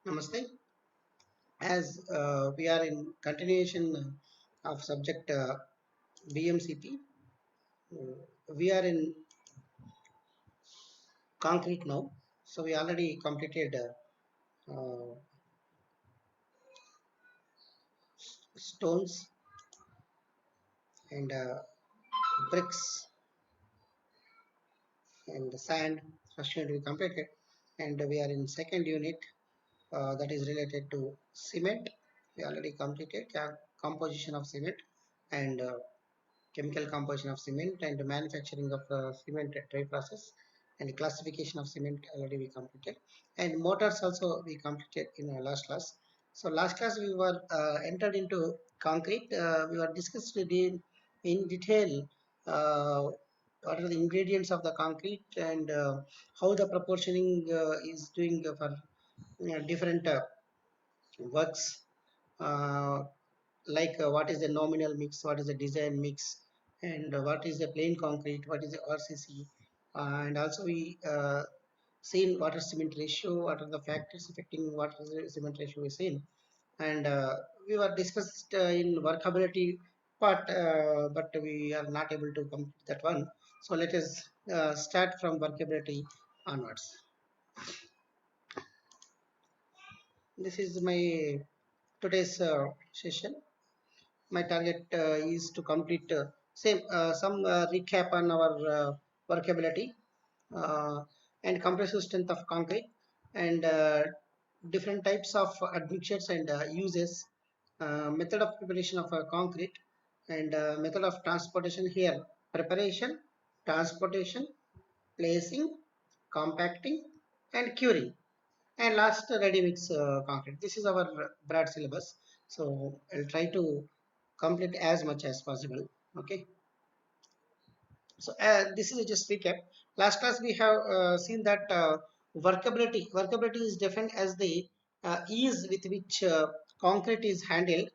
Namaste. As we are in continuation of subject BMCP, we are in concrete now. So we already completed stones and bricks and sand. First unit we completed, and we are in second unit that is related to cement. We already completed composition of cement and chemical composition of cement and manufacturing of cement dry process and classification of cement already we completed, and motors also we completed in our last class. So last class we were entered into concrete. We were discussed in detail what are the ingredients of the concrete and how the proportioning is doing for different works, uh, like what is the nominal mix, what is the design mix, and what is the plain concrete, what is the RCC, and also we seen water cement ratio, what are the factors affecting water cement ratio we seen, and we were discussed in workability part, but we are not able to complete that one. So let us start from workability onwards. This is my today's session. My target is to complete same some recap on our workability uh, and compressive strength of concrete and different types of admixtures and uses, method of preparation of concrete and method of transportation here: preparation, transportation, placing, compacting, and curing, and last ready mix concrete. This is our broad syllabus, so I'll try to complete as much as possible. Okay, so this is just recap. Last class we have seen that workability is defined as the ease with which concrete is handled,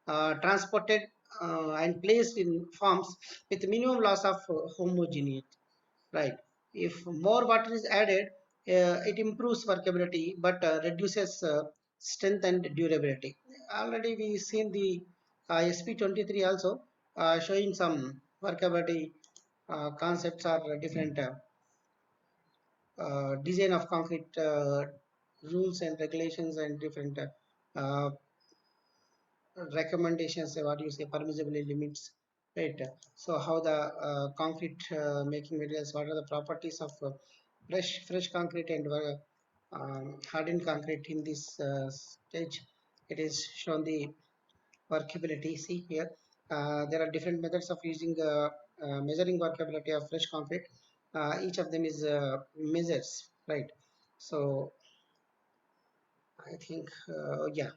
transported, and placed in forms with minimum loss of homogeneity, right? If more water is added, it improves workability but reduces strength and durability. Already we seen the SP23 also showing some workability concepts or different design of concrete rules and regulations and different recommendations, what you say, permissible limits, right? So how the concrete making materials, what are the properties of fresh concrete and hardened concrete in this stage. It is shown the workability. See here, there are different methods of using measuring workability of fresh concrete. Each of them is measures, right? So I think yeah,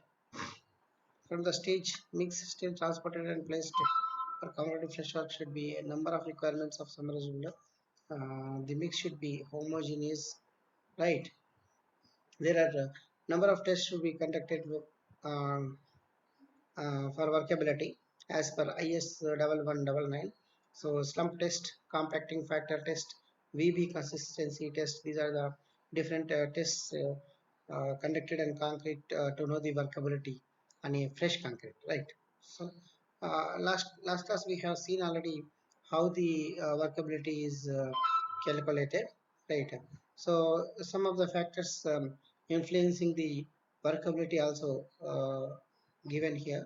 from the stage mix still transported and placed for competitive fresh work should be a number of requirements of summarized. The mix should be homogeneous, right? There are a number of tests should be conducted um, for workability as per IS 1199. So slump test, compacting factor test, VB consistency test. These are the different tests conducted in concrete to know the workability on a fresh concrete, right? So last class we have seen already how the workability is calculated, right? So some of the factors influencing the workability also given here.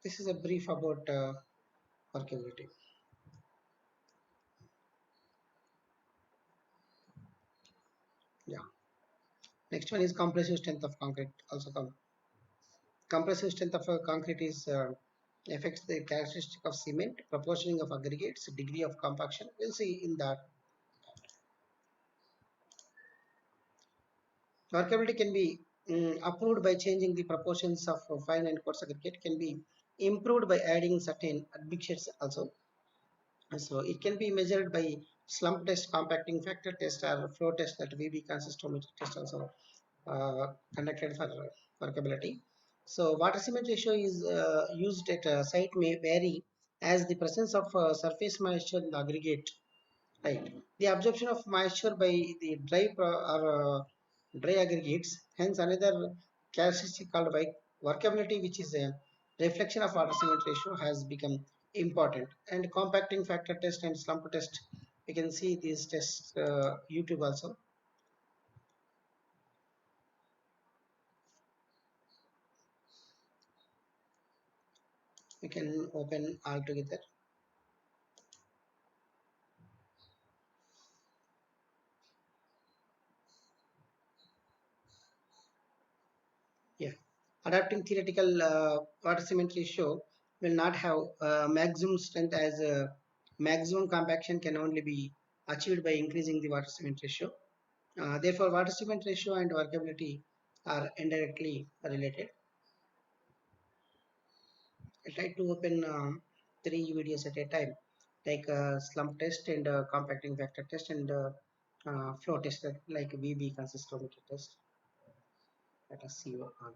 This is a brief about workability. Yeah. Next one is compressive strength of concrete. Also, compressive strength of concrete is affects the characteristic of cement, proportioning of aggregates, degree of compaction. We'll see in that. Workability can be approved by changing the proportions of fine and coarse aggregate. Can be improved by adding certain admixtures also. So it can be measured by slump test, compacting factor test, or flow test, that VB consistometry test also conducted for workability. So water cement ratio is used at a site may vary as the presence of surface moisture in the aggregate, Right. The absorption of moisture by the dry aggregates. Hence, another characteristic called workability, which is a reflection of water cement ratio, has become important. And compacting factor test and slump test, we can see these tests YouTube also. We can open all together. Yeah. Adapting theoretical water cement ratio will not have maximum strength, as maximum compaction can only be achieved by increasing the water cement ratio. Therefore, water cement ratio and workability are indirectly related. I try to open three videos at a time, like slump test and compacting factor test and flow test, like VB consistometer test. Let us see what on.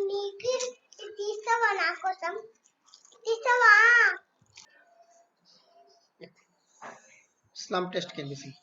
నీకు తీస్తావా నా కోసం తీస్తావా Yeah. Slump test can be seen.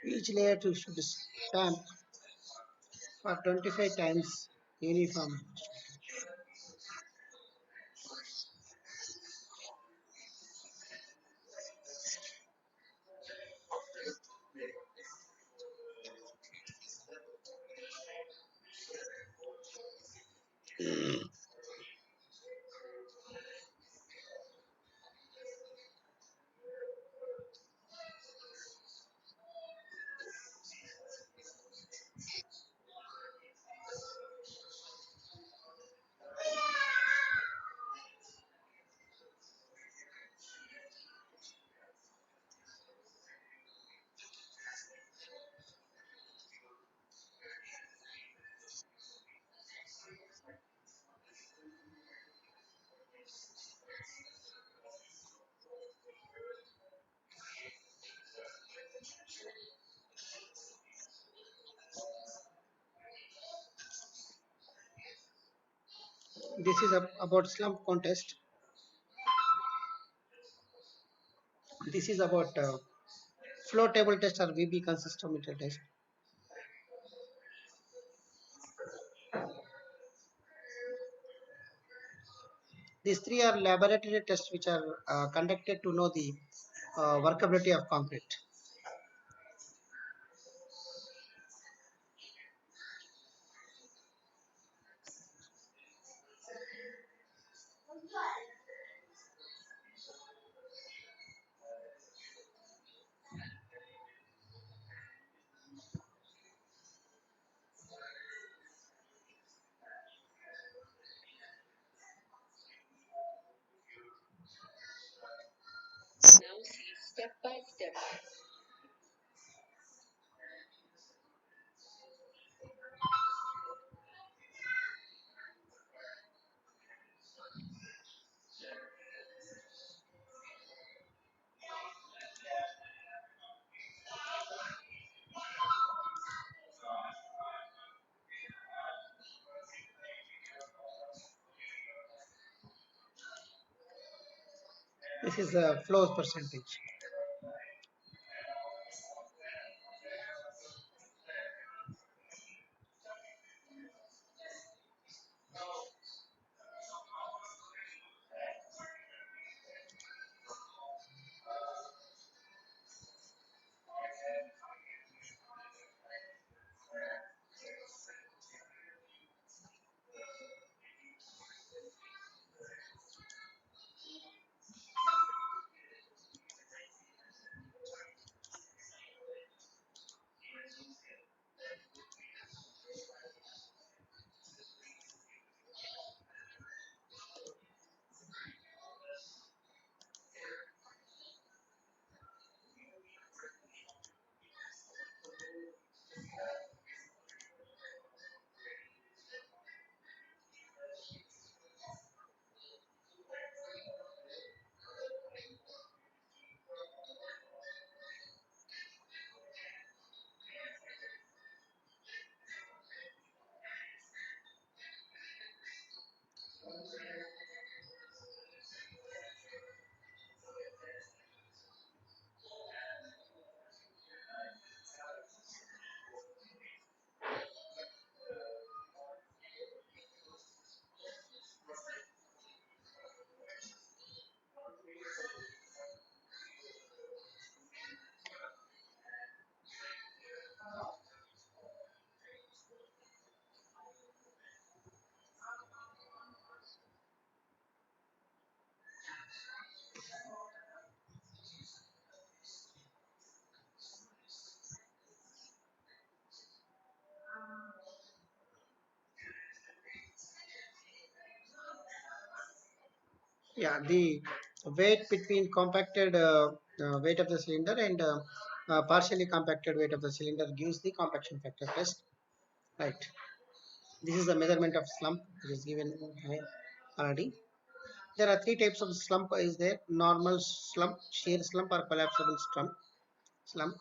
Each layer should stamp for 25 times uniform. This is about slump contest. This is about flow table test or VB consistometer test. These three are laboratory tests which are conducted to know the workability of concrete. This is the flow percentage. Yeah, the weight between compacted weight of the cylinder and partially compacted weight of the cylinder gives the compaction factor test. Right. This is the measurement of slump, which is given already. There are three types of slump is there: normal slump, shear slump, or collapsible slump.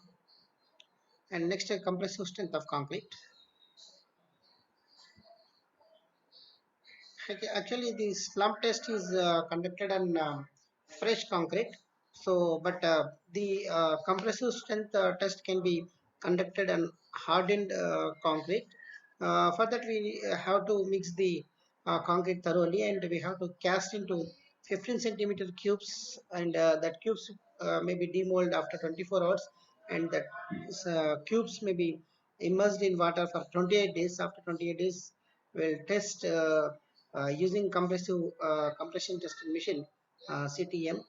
And next, compressive strength of concrete. Okay, actually, the slump test is conducted on fresh concrete. So, but the compressive strength test can be conducted on hardened concrete. For that, we have to mix the concrete thoroughly, and we have to cast into 15 centimeter cubes, and that cubes may be demolded after 24 hours, and that cubes may be immersed in water for 28 days. After 28 days, we'll test. Using compression testing machine CTM.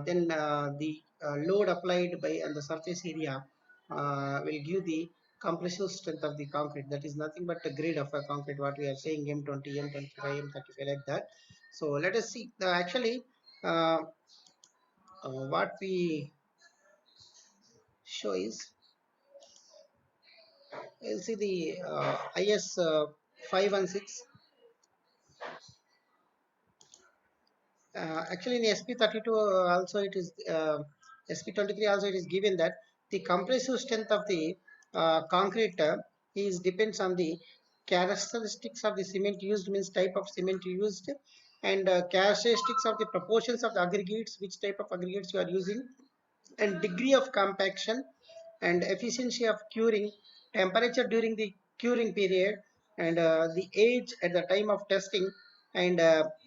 Then the load applied by on the surface area will give the compressive strength of the concrete. That is nothing but a grade of a concrete. What we are saying M20, M25, M35 like that. So let us see. Actually, uh, what we show is see the IS 516. Actually, in SP32 also it is SP23 also it is given that the compressive strength of the concrete is depends on the characteristics of the cement used, means type of cement used, and characteristics of the proportions of the aggregates, which type of aggregates you are using, and degree of compaction and efficiency of curing, temperature during the curing period, and the age at the time of testing, and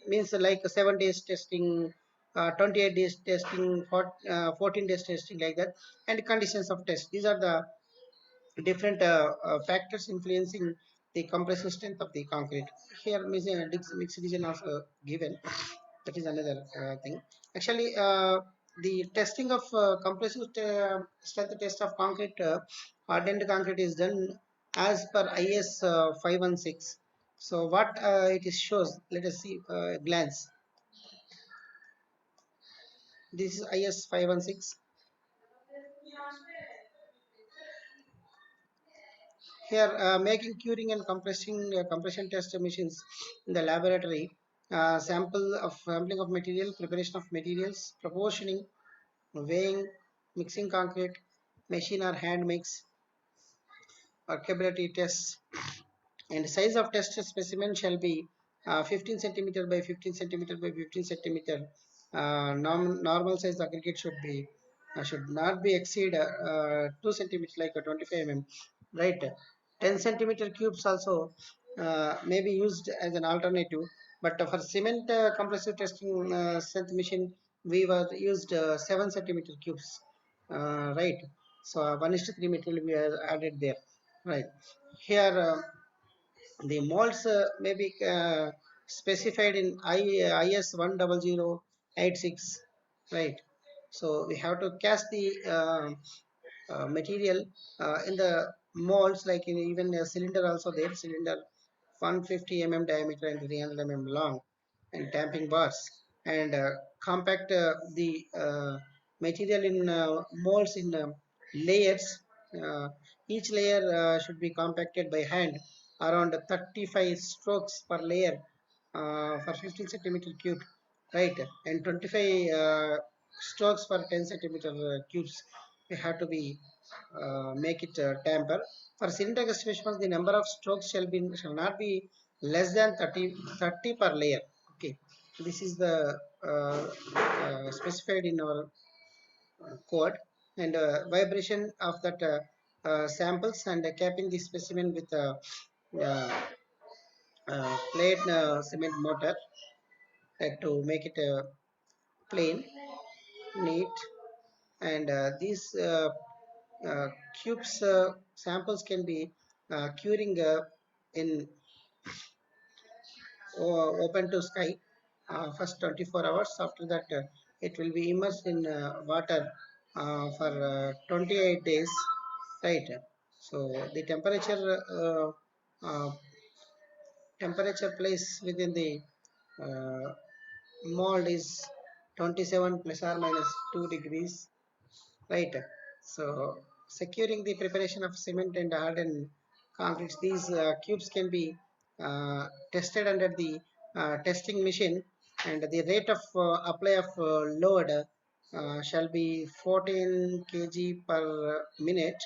means like 7 days testing, 28 days testing, 14 days testing like that, and conditions of test. These are the different factors influencing the compressive strength of the concrete. Here mixed region also given. That is another thing. Actually, the testing of compressive strength test of concrete, hardened concrete is done as per IS 516. So what it is shows, let us see glance. This is IS 516. Here, making curing and compressing compression test machines in the laboratory, sampling of material, preparation of materials, proportioning, weighing, mixing concrete, machine or hand mix, workability tests, and size of test specimen shall be 15 centimeter by 15 centimeter by 15 centimeter Normal size aggregate should not be exceed 2 centimeters, like 25 mm, right? 10 centimeter cubes also may be used as an alternative, but for cement compressive testing strength machine, we were used 7 centimeter cubes, right? So 1:3 material we are added there, right? Here the molds may be specified in IS 10086, right? So we have to cast the material in the molds, like in even a cylinder also there, cylinder 150 diameter and 300 long, and tamping bars, and compact the material in molds in layers. uh, each layer should be compacted by hand around 35 strokes per layer for 15 centimeter cube, right? And 25 strokes for 10 centimeter cubes. We have to be make it tamper. For cylinder specimens, the number of strokes shall not be less than 30 per layer. Okay, this is the specified in our code, and vibration of that samples, and capping the specimen with a plate cement mortar to make it plain, neat, and these uh, cubes samples can be curing in open to sky first 24 hours. After that, it will be immersed in water for 28 days, right? So the temperature place within the uh, mold is 27 plus or minus 2 degrees, right? So securing the preparation of cement and hardened concrete, these cubes can be tested under the testing machine, and the rate of apply of load shall be 14 kg per minute,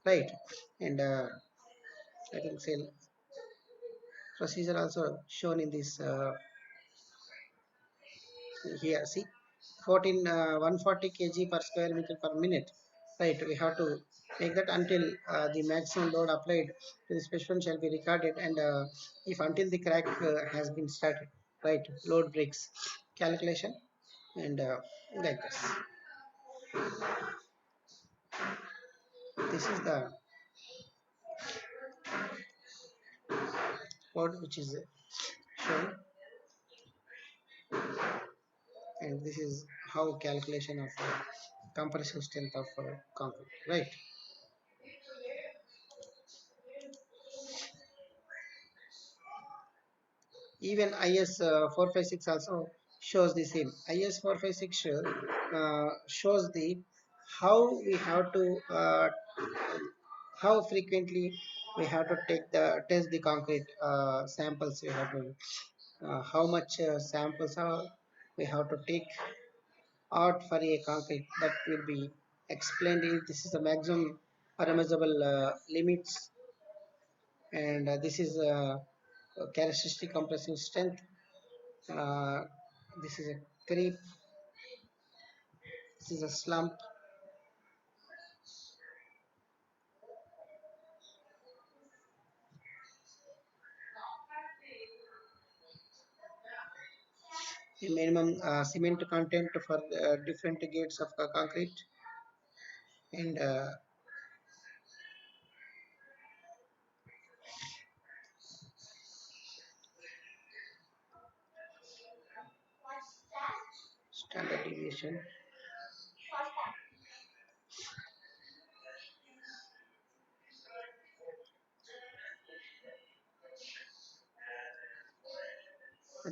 right? And I think say procedure also shown in this here. See, 140 kg per square meter per minute, right? We have to make that until the maximum load applied to the specimen shall be recorded, and if until the crack has been started, right? Load breaks calculation, and like this is the code which is shown, and this is how calculation of compressive strength of concrete, right? Even IS 456 also shows the same. IS 456 shows the how we have to how frequently we have to take the test the concrete samples. We have to how much samples we have to take out for a concrete, that will be explained. This is the maximum permissible limits, and this is characteristic compressive strength. uh, this is a creep, this is a slump. The minimum cement content for different grades of concrete, and standard deviation.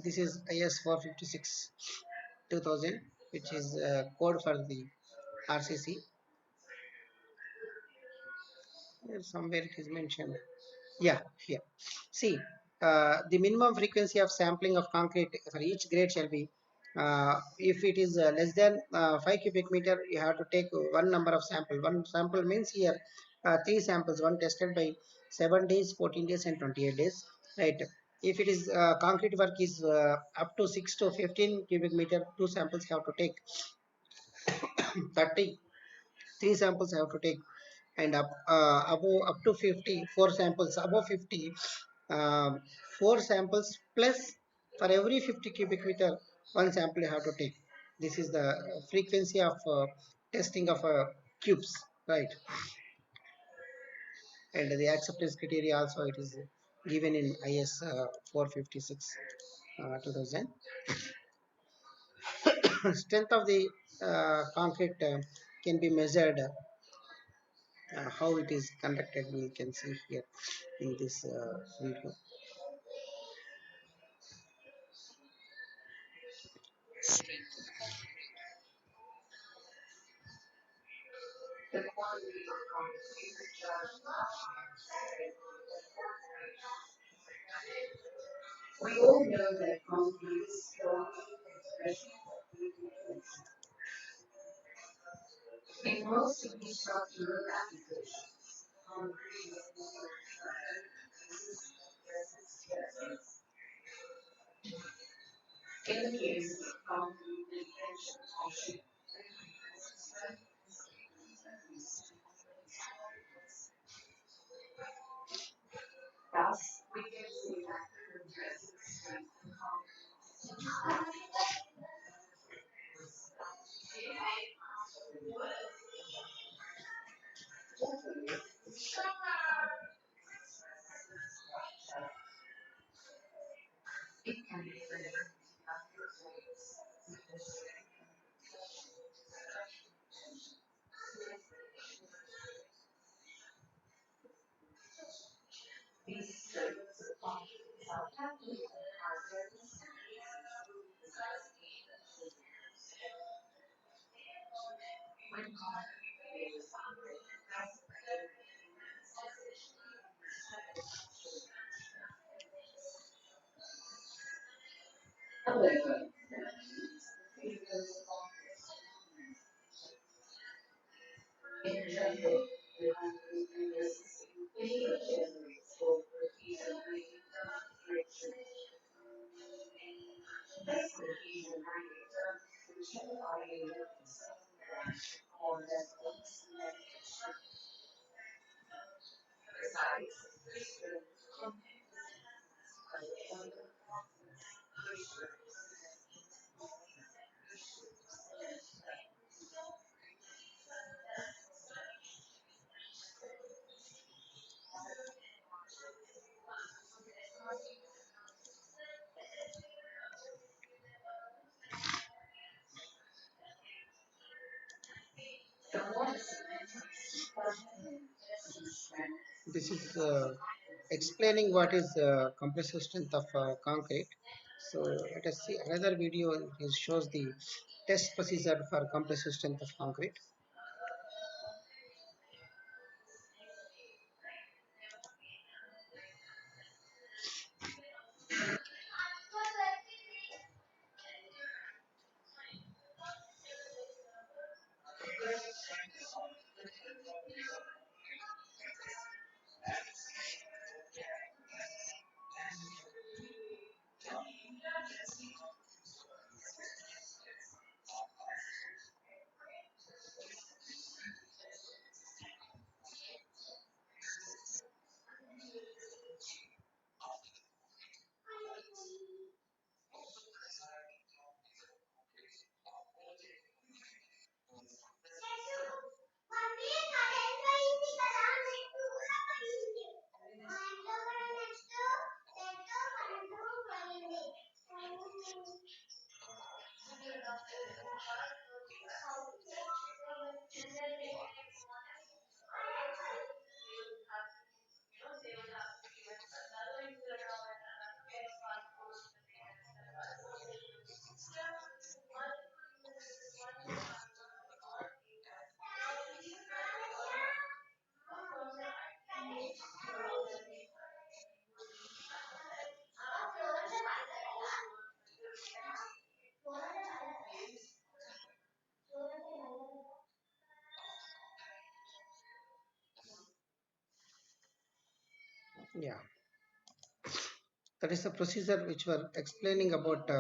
This is IS 456 2000, which is code for the RCC. Somewhere it is mentioned. Yeah, here. See, the minimum frequency of sampling of concrete for each grade shall be, if it is less than 5 cubic meter, you have to take one number of sample. One sample means here three samples, one tested by 7 days, 14 days, and 28 days, right? If it is concrete work is up to 6 to 15 cubic meter, two samples have to take. 30, three samples have to take, and above up to 50, four samples above 50, um, four samples plus for every 50 cubic meter, one sample you have to take. This is the frequency of testing of cubes, right? And the acceptance criteria also it is given in IS 456 2000. Strength of the concrete can be measured. How it is conducted we can see here in this video. This is explaining what is compressive strength of concrete. So let us see another video. It shows the test procedure for compressive strength of concrete. Yeah. That is the procedure which we're explaining about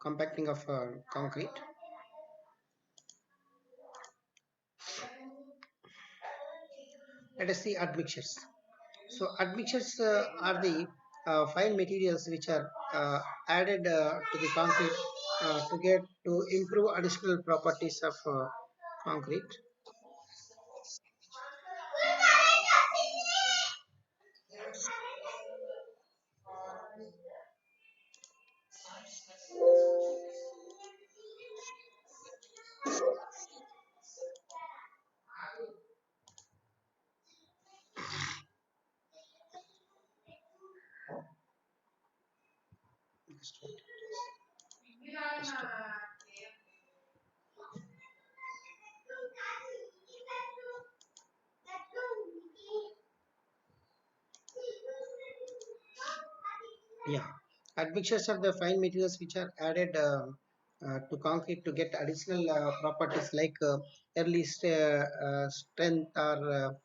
compacting of concrete. Let us see admixtures. So admixtures are the fine materials which are added to the concrete to improve additional properties of concrete. Just wait. Just wait. Yeah, admixtures are the fine materials which are added to concrete to get additional properties like early strength or